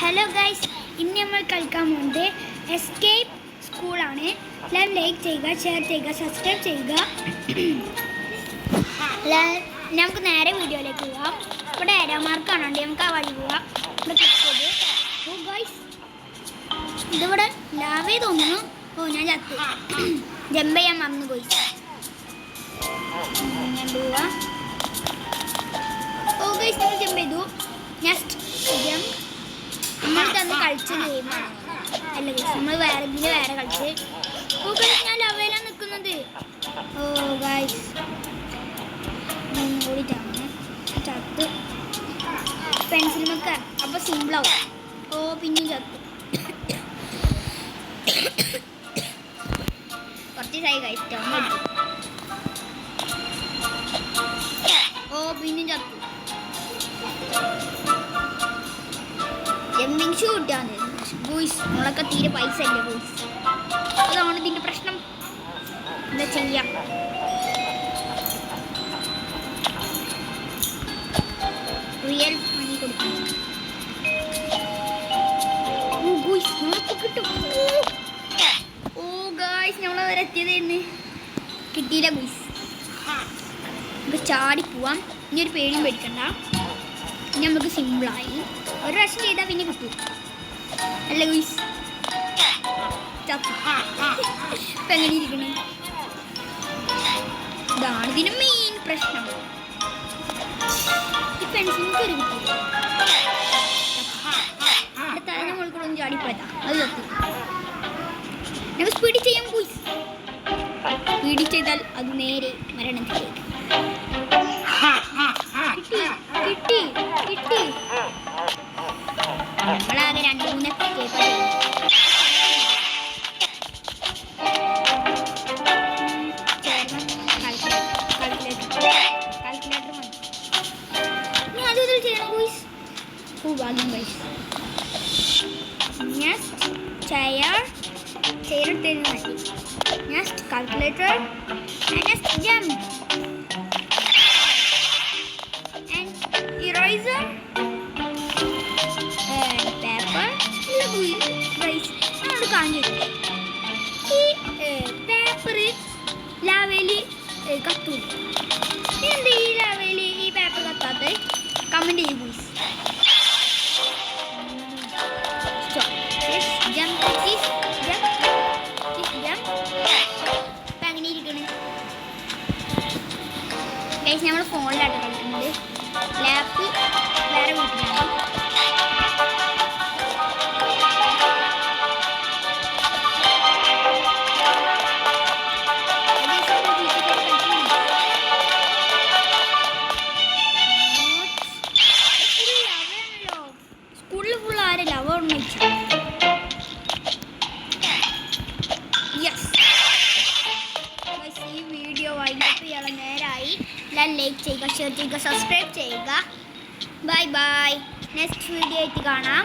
Hello guys, ഇന്ന് നമ്മൾ കളിക്കാൻ പോകുന്നത് എസ്കേപ്പ് സ്കൂളാണ്. എല്ലാവരും ലൈക്ക് ചെയ്യുക, ഷെയർ ചെയ്യുക, സബ്സ്ക്രൈബ് ചെയ്യുക. നമുക്ക് നേരെ വീഡിയോയിലേക്ക് പോവാം. ഇവിടെ ഏരോ മാർക്ക് കാണുന്നുണ്ട്, നമുക്ക് ആ വഴി പോവാം. ഇവിടെ കിട്ടിയത് ഗൈസ്, ഇതിവിടെ ലാവേ തോന്നുന്നു. ഞാൻ ചത്തു, ജമ്പ് ചെയ്യാൻ മറന്നു പോയി. ഞാൻ പോവാ. ഗൈസ്, നമ്മൾ ജമ്പ് ചെയ്തു. Next jump. നമ്മൾ തന്ന് കളിച്ച ഗെയിമാണ് അല്ല ഗൈസ്, നമ്മൾ വേറെ കളിച്ച്. ഞാൻ ലവയിലാണ് നിൽക്കുന്നത്. ഗൈസ് ഓടിട്ടാണ് ചത്ത്. പെൻസിൽ മൊക്കെ അപ്പോൾ സിമ്പിളാവും. പിന്നെയും ചത്തു. കുറച്ച് ദിവസമായി ഗൈസ് എടുത്തു. പിന്നെയും ചത്തു. ജമ്പിങ് ഷൂ കിട്ടാന്ന് ബോയ്സ്. നമ്മളൊക്കെ തീരെ പൈസ ഇല്ല ബോയ്സ്, അതാണ് ഇതിൻ്റെ പ്രശ്നം. എന്താ ചെയ്യാം? റിയൽ മണി കൊടുക്കണം. കിട്ടും. ഗായ്സ്, നമ്മളവരെ എത്തിയതായിരുന്നു. കിട്ടിയില്ല ബോയ്സ്. നമുക്ക് ചാടി പോവാം. ഇനി ഒരു പേടിയും പേടിക്കണ്ട. ഇനി നമുക്ക് സിമ്പിളായി ഒരു പ്രാവശ്യം ചെയ്താൽ പിന്നെ കിട്ടും അല്ലേ ഗുയ്സ്? ഇപ്പം എങ്ങനെ ഇരിക്കണേ? ഇതാണ് ഇതിന് മെയിൻ പ്രശ്നം. ഈ പെൻസിലിന് കയറി കിട്ടി. അടുത്ത നമ്മൾ കൂടെ ഒന്ന് ചാടിപ്പോയതാ. അത് ചത്തു. നമ്മൾ സ്പീഡ് ചെയ്യാം ഗുയ്സ്. സ്പീഡ് ചെയ്താൽ അത് നേരെ മരണത്തിലേക്ക്. കിട്ടി. നമ്മളാകെ 2-3 കാൽക്കുലേറ്റർ മതി. ഇനി അത് ഇതിൽ ചെയ്യണം ഗുയ്സ്. ഭാഗ്യം ഗുയ്സ്. നെക്സ്റ്റ് ചെയർ എടുത്തതിന് മതി. Next calculator. Next jump and eraser and paper. നമ്മൾ കാണിച്ചു ഈ പേപ്പർ ലാവയിൽ കത്തൂല. എന്താ ഈ ലാവയിൽ ഈ പേപ്പർ കത്താത്ത? കമൻറ്റ് ചെയ്യും ഗുയ്സ്. ഇപ്പം അങ്ങനെ ഇരിക്കണേ ഗൈസ്. നമ്മൾ ഫോണിലാണ് കളിക്കുന്നത്. ലാപ്പ് വേറെ വീട്ടിലാണ്. സ്കൂളിൽ ഫുൾ ആരെ ലവ ഒന്നിച്ചു. ഈ വീഡിയോ വൈകിട്ട് ഇയാളെ നേരായി. എല്ലാവരും ലൈക്ക് ചെയ്യുക, ഷെയർ ചെയ്യുക, സബ്സ്ക്രൈബ് ചെയ്യുക. Bye bye. നെക്സ്റ്റ് വീഡിയോ ആയിട്ട് കാണാം.